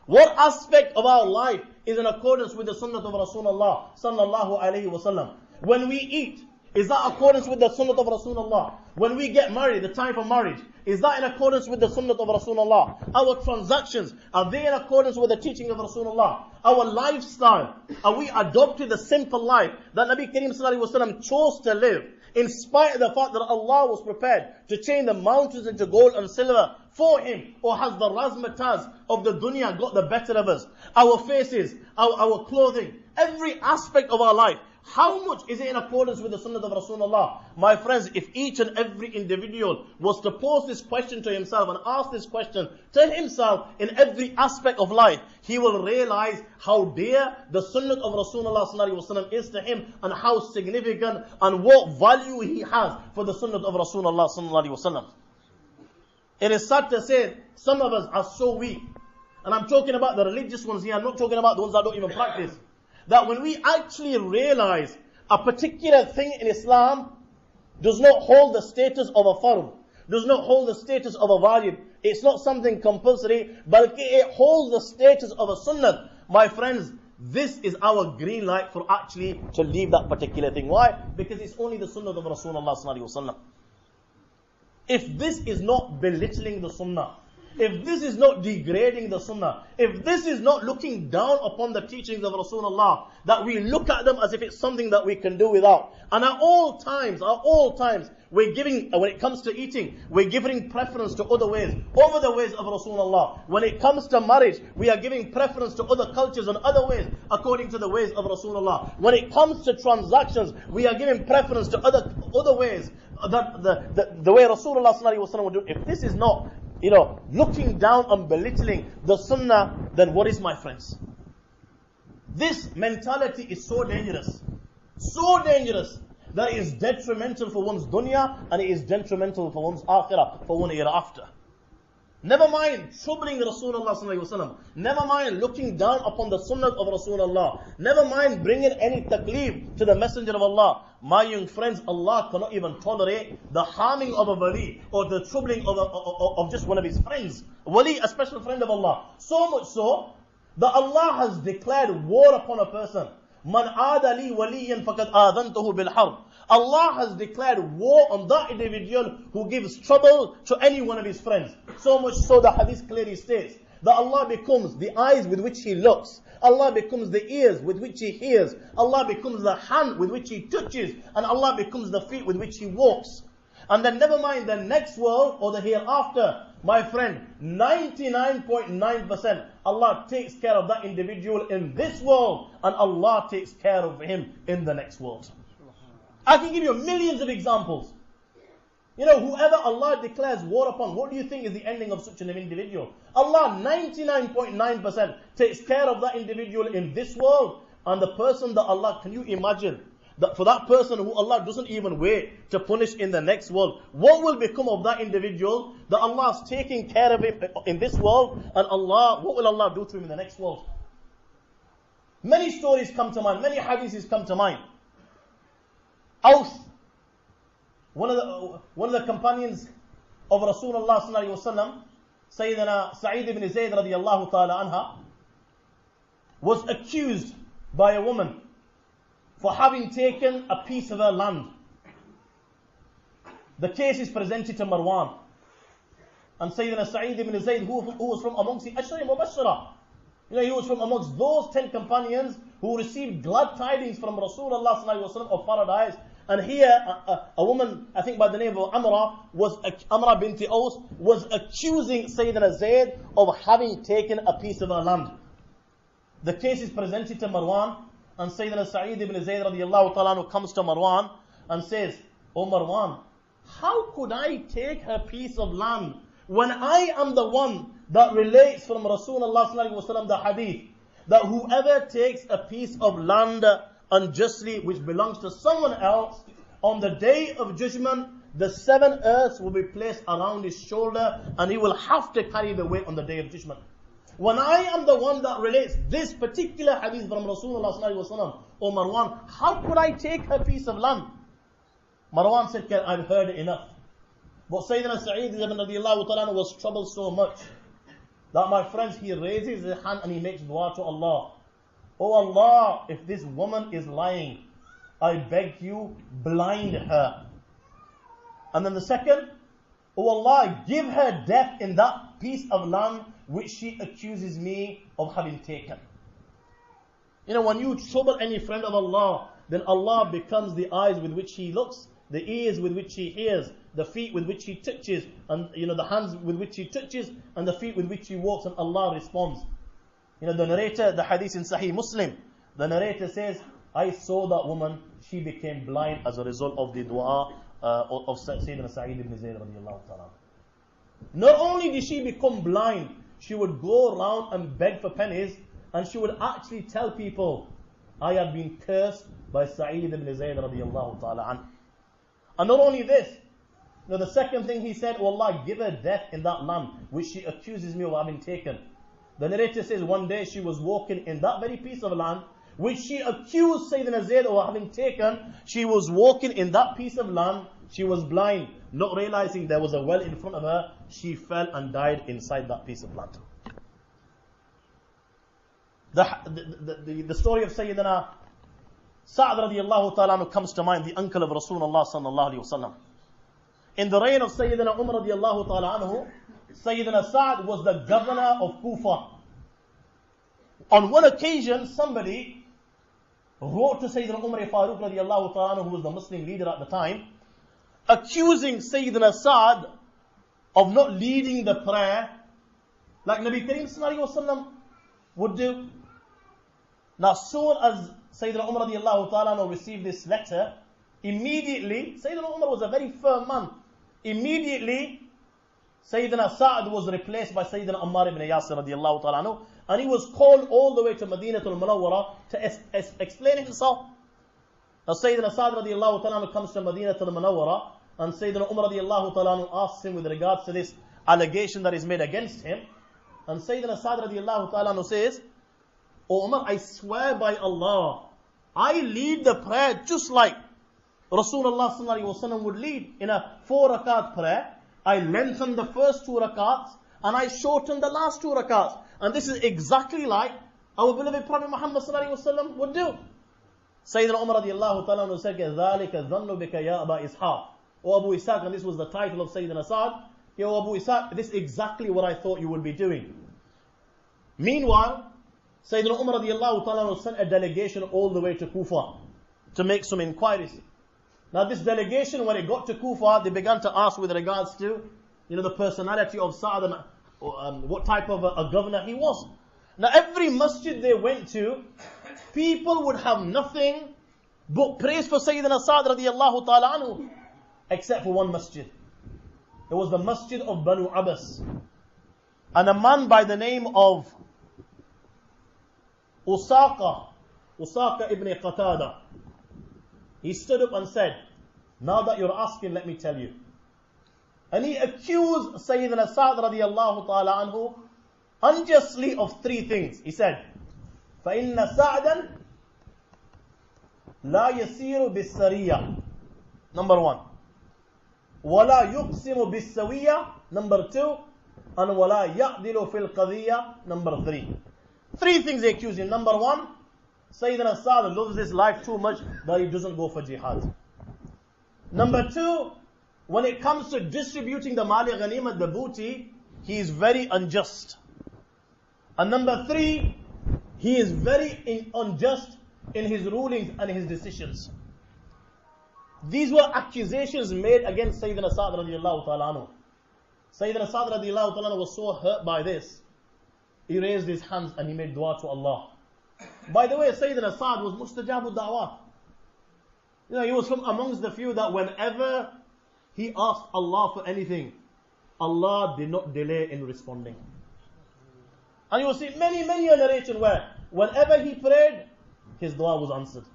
What aspect of our life is in accordance with the sunnah of Rasulullah sallallahu alayhi wasallam? When we eat, is that accordance with the sunnah of Rasulullah? When we get married, the time for marriage, is that in accordance with the sunnah of Rasulullah? Our transactions, are they in accordance with the teaching of Rasulullah? Our lifestyle, are we adopting the simple life that Nabi Kareem sallallahu alayhi wasallam chose to live? In spite of the fact that Allah was prepared to change the mountains into gold and silver for him, or has the razzmatazz of the dunya got the better of us? Our faces, our clothing, every aspect of our life, how much is it in accordance with the sunnah of Rasulullah? My friends, if each and every individual was to pose this question to himself and ask this question to himself in every aspect of life, he will realize how dear the sunnah of Rasulullah sallallahu alaihi wasallam is to him, and how significant and what value he has for the sunnah of Rasulullah sallallahu alaihi wasallam. It is sad to say some of us are so weak, and I'm talking about the religious ones here, I'm not talking about the ones that don't even practice, that when we actually realize a particular thing in Islam does not hold the status of a fard, does not hold the status of a wajib, it's not something compulsory, but it holds the status of a sunnah. My friends, this is our green light for actually to leave that particular thing. Why? Because it's only the sunnah of Rasulullah sallallahu alaihi wasallam. If this is not belittling the sunnah, if this is not degrading the sunnah, if this is not looking down upon the teachings of Rasulullah, that we look at them as if it's something that we can do without. And at all times, we're giving, when it comes to eating, we're giving preference to other ways, over the ways of Rasulullah. When it comes to marriage, we are giving preference to other cultures and other ways, according to the ways of Rasulullah. When it comes to transactions, we are giving preference to other ways, the way Rasulullah sallallahu alaihi wasallam would do. If this is not, looking down and belittling the sunnah, then what is, my friends? This mentality is so dangerous that it is detrimental for one's dunya, and it is detrimental for one's akhirah, for one hereafter. Never mind troubling Rasulullah sallallahu alaihi wasallam. Never mind looking down upon the sunnah of Rasulullah. Never mind bringing any taklif to the Messenger of Allah. My young friends, Allah cannot even tolerate the harming of a wali, or the troubling of just one of his friends. Wali, a special friend of Allah. So much so that Allah has declared war upon a person. Man aada li waliyan faqad aadhantuhu bil harb. Allah has declared war on that individual who gives trouble to any one of his friends. So much so that hadith clearly states that Allah becomes the eyes with which he looks, Allah becomes the ears with which he hears, Allah becomes the hand with which he touches, and Allah becomes the feet with which he walks. And then never mind the next world or the hereafter, my friend, 99.9% Allah takes care of that individual in this world, and Allah takes care of him in the next world. I can give you millions of examples. Whoever Allah declares war upon, what do you think is the ending of such an individual? Allah 99.9% takes care of that individual in this world, and the person that Allah, can you imagine that for that person who Allah doesn't even wait to punish in the next world, what will become of that individual that Allah is taking care of him in this world, and what will Allah do to him in the next world? Many stories come to mind, many hadiths come to mind. Aus, one of the companions of Rasulullah sallallahu alaihi wasallam, Sayyidina Sa'id ibn Zayd radiyallahu ta'ala anha, was accused by a woman for having taken a piece of her land. The case is presented to Marwan, and Sayyidina Sa'id ibn Zayd, who was from amongst the Ashra Mubashara, he was from amongst those 10 companions who received glad tidings from Rasulullah sallallahu alaihi wasallam of paradise. And here, a woman, I think by the name of Amra binti Aus, was accusing Sayyidina Zayd of having taken a piece of her land. The case is presented to Marwan, and Sayyidina Sa'id ibn Zayd radiyallahu ta'ala comes to Marwan and says, "O Marwan, how could I take her piece of land when I am the one that relates from Rasulullah sallallahu alaihi wasallam the hadith that whoever takes a piece of land unjustly which belongs to someone else, on the day of judgment the 7 earths will be placed around his shoulder, and he will have to carry the weight on the day of judgment. When I am the one that relates this particular hadith from Rasulullah sallallahu alaihi wasallam, O Marwan, how could I take her piece of land?" Marwan said, "I've heard enough." But Sayyidina Sa'id ibn radiyallahu ta'ala was troubled so much That, my friends, he raises his hand and he makes dua to Allah. Oh Allah, if this woman is lying, I beg you, blind her. And then the second, oh Allah, give her death in that piece of land which she accuses me of having taken. You know, when you trouble any friend of Allah, then Allah becomes the eyes with which He looks, the ears with which He hears, the feet with which He touches, and the hands with which He touches, and the feet with which He walks, and Allah responds. The narrator, the hadith in Sahih Muslim, the narrator says, I saw that woman, she became blind as a result of the dua of Sayyidina Sa'id ibn Zayd radiallahu ta'ala. Not only did she become blind, she would go around and beg for pennies, and she would actually tell people, I have been cursed by Sa'id ibn Zayd radiallahu ta'ala an. And not only this, the second thing he said, oh Allah, give her death in that land which she accuses me of having taken. The narrator says one day she was walking in that very piece of land which she accused Sayyidina Zayd of having taken. She was walking in that piece of land. She was blind, not realizing there was a well in front of her. She fell and died inside that piece of land. The story of Sayyidina Sa'd radiallahu ta'ala comes to mind, the uncle of Rasulullah sallallahu alayhi wa sallam. In the reign of Sayyidina Umar radiallahu ta'ala anhu, Sayyidina Sa'd was the governor of Kufa. On one occasion, somebody wrote to Sayyidina Umar Farooq radiallahu ta'ala anhu, who was the Muslim leader at the time, accusing Sayyidina Sa'd of not leading the prayer like Nabi Kareem sallallahu alayhi wa sallam would do. Now, soon as Sayyidina Umar radiallahu ta'ala anhu received this letter, immediately, Sayyidina Umar was a very firm man. Immediately, Sayyidina Sa'd was replaced by Sayyidina Ammar ibn Yasir radiallahu ta'ala anhu, and he was called all the way to Madinatul Munawwara to explain himself. Now Sayyidina Sa'd radiallahu ta'ala anhu comes to Madinatul Munawwara, and Sayyidina Umar radiallahu ta'ala anhu asks him with regards to this allegation that is made against him. And Sayyidina Sa'd radiallahu ta'ala anhu says, O Umar, I swear by Allah, I lead the prayer just like Rasulullah sallallahu alaihi wasallam would lead in a 4 rakat prayer. I lengthen the first 2 rakats and I shorten the last 2 rakats. And this is exactly like our beloved Prophet Muhammad sallallahu alaihi wasallam would do. Sayyidina Umar radiallahu ta'ala anhu said, ذَلِكَ ظَنُّ بِكَ يَا أَبَا إِسْحَاقٍ. O Abu Ishaq, and this was the title of Sayyidina Sa'd. Yo Abu Ishaq, this is exactly what I thought you would be doing. Meanwhile, Sayyidina Umar radiallahu ta'ala anhu sent a delegation all the way to Kufa to make some inquiries. Now this delegation, when it got to Kufa, they began to ask with regards to, the personality of Sa'd and what type of a governor he was. Now every masjid they went to, people would have nothing but praise for Sayyidina Sa'd radiallahu ta'ala anhu, except for one masjid. It was the masjid of Banu Abbas. And a man by the name of Usaqa ibn Qatada, he stood up and said, now that you're asking, let me tell you. And he accused Sayyidina Sa'd radiallahu ta'ala anhu unjustly of 3 things. He said, فَإِنَّ سَعْدًا لَا يَسِيرُ بِالسَّرِيَّةِ. Number 1. وَلَا يُقْسِمُ بِالسَّوِيَّةِ. Number 2. And وَلَا يَعْدِلُ فِي الْقَضِيَّةِ. Number 3. 3 things they accuse him. Number 1, Sayyidina Sa'd loves his life too much that he doesn't go for jihad. Number 2, when it comes to distributing the mali ghanimat, the booty, he is very unjust. And number 3, he is very unjust in his rulings and his decisions. These were accusations made against Sayyidina Sa'd radiallahu ta'ala anhu. Sayyidina Sa'd radiallahu ta'ala anhu was so hurt by this, he raised his hands and he made dua to Allah. By the way, Sayyidina Sa'd was mustajabu da'wah. He was from amongst the few that whenever he asked Allah for anything, Allah did not delay in responding. And you will see many a narration where whenever he prayed, his dua was answered.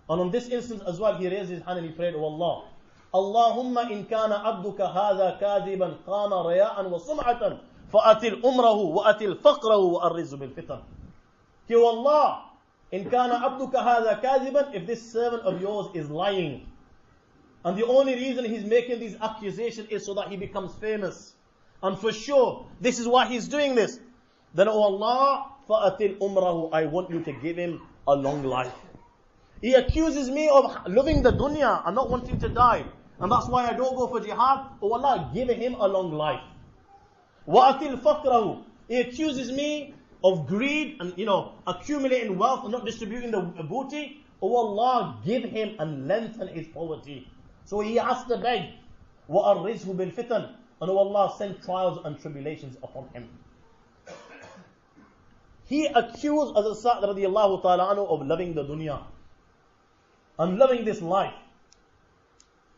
And on this instance as well, he raised his hand and he prayed, O Allah, Allahumma in kana abduka hadha kadiban qama raya'an wa sum'atan fa'atil umrahu wa atil faqrahu wa arrizu bil fitan. O Allah, in kana abduka hadha kadiban, if this servant of yours is lying, and the only reason he's making these accusations is so that he becomes famous, and for sure this is why he's doing this, then oh Allah, فَأَتِلْ أُمْرَهُ, I want you to give him a long life. He accuses me of loving the dunya and not wanting to die, and that's why I don't go for jihad. Oh Allah, give him a long life. وَأَتِلْ فَقْرَهُ, he accuses me of greed and accumulating wealth and not distributing the booty. Oh Allah, give him and lengthen his poverty. So he has to beg. وَأَرِّزْهُ بِالْفِتَنِ, and oh Allah, send trials and tribulations upon him. He accused As-Sa'd radiallahu ta'ala anhu of loving the dunya and loving this life.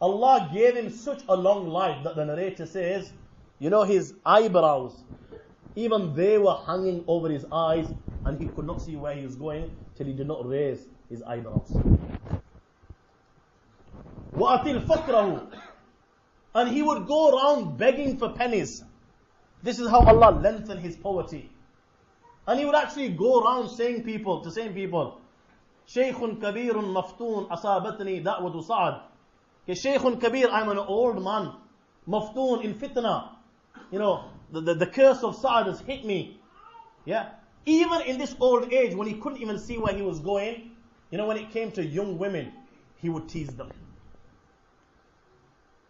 Allah gave him such a long life that the narrator says, his eyebrows, even they were hanging over his eyes, and he could not see where he was going till he did not raise his eyebrows. وَأَتِلْ فَقْرَهُ, and he would go around begging for pennies. This is how Allah lengthened his poverty. And he would actually go around saying people, Sheikhun Kabirun Maftoon Asabatni Da'watu Sa'ad. Sheikhun Kabir, I'm an old man, Maftoon in fitna. The curse of Sa'ad has hit me. Yeah. Even in this old age, when he couldn't even see where he was going, when it came to young women, he would tease them.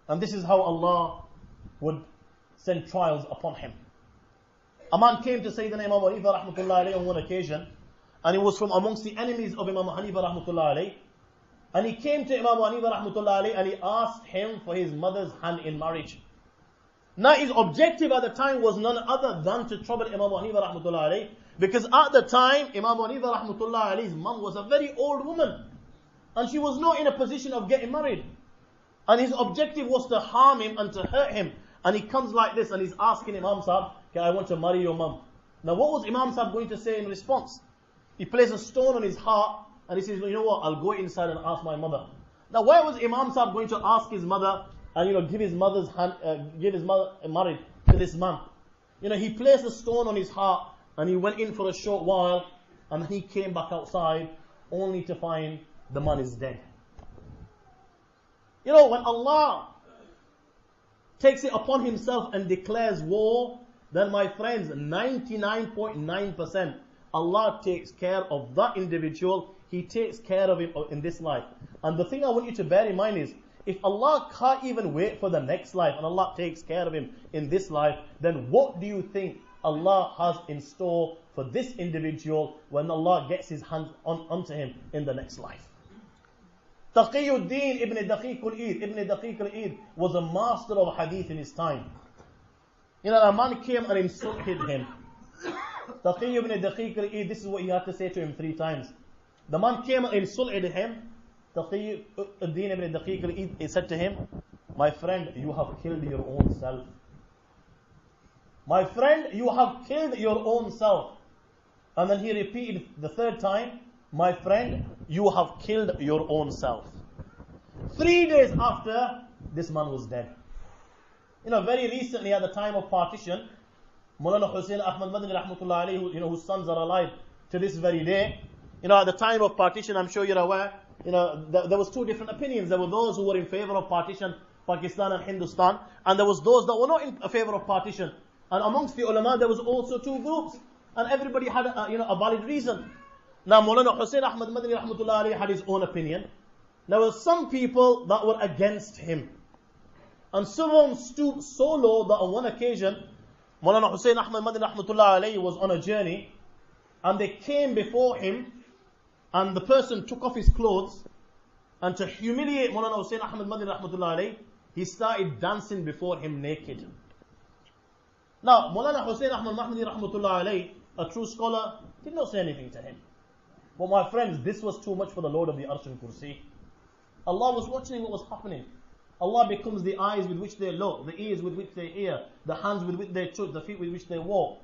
And this is how Allah would send trials upon him. A man came to Sayyidina Imam Hanifa rahmatullahi alayhi on one occasion, and he was from amongst the enemies of Imam Hanifa rahmatullahi alayhi. And he came to Imam Hanifa rahmatullahi alayhi and he asked him for his mother's hand in marriage. Now his objective at the time was none other than to trouble Imam Hanifa rahmatullahi alayhi, because at the time Imam Hanifa rahmatullahi alayhi's mum was a very old woman and she was not in a position of getting married. And his objective was to harm him and to hurt him. And he comes like this and he's asking Imam Sahib, okay, I want to marry your mum. Now what was Imam Sahib going to say in response? He placed a stone on his heart and he says, you know what, I'll go inside and ask my mother. Now why was Imam Sahib going to ask his mother and give his mother's hand, give his mother married to this man? He placed a stone on his heart and he went in for a short while and he came back outside only to find the man is dead. When Allah takes it upon himself and declares war, then my friends, 99.9% Allah takes care of that individual. He takes care of him in this life. And the thing I want you to bear in mind is, if Allah can't even wait for the next life and Allah takes care of him in this life, then what do you think Allah has in store for this individual when Allah gets his hands onto him in the next life? Taqiyuddin ibn Daqiq al-Eid was a master of hadith in his time. A man came and insulted him. Taqi ibn Daqiq al-Eid, this is what he had to say to him 3 times. The man came and insulted him. Taqiyuddin ibn Daqiq al-Eid, he said to him, my friend, you have killed your own self. My friend, you have killed your own self. And then he repeated the 3rd time, my friend, you have killed your own self. 3 days after, this man was dead. Very recently at the time of partition, Maulana Sheikh Ahmed Ali rahmatullahi alayhi, whose sons are alive to this very day. At the time of partition, I'm sure you're aware, there was 2 different opinions. There were those who were in favor of partition, Pakistan and Hindustan, and there was those that were not in favor of partition. And amongst the ulama, there was also 2 groups, and everybody had a valid reason. Now, Maulana Sheikh Ahmed Ali rahmatullahi alayhi had his own opinion. There were some people that were against him. And some of them stooped so low that on one occasion, Maulana Sheikh Ahmed Ali rahmatullahi alayhi was on a journey, and they came before him, and the person took off his clothes, and to humiliate Maulana Sheikh Ahmed Ali rahmatullahi alayhi, he started dancing before him naked. Now, Maulana Sheikh Ahmed Ali rahmatullahi alayhi, a true scholar, did not say anything to him. But my friends, this was too much for the Lord of the Arsh and Kursi. Allah was watching what was happening. Allah becomes the eyes with which they look, the ears with which they hear, the hands with which they touch, the feet with which they walk.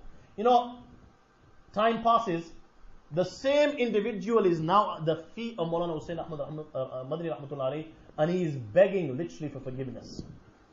Time passes, the same individual is now at the feet of Maulana Hussain Ahmad Madani rahmatullahi alayhi, and he is begging literally for forgiveness.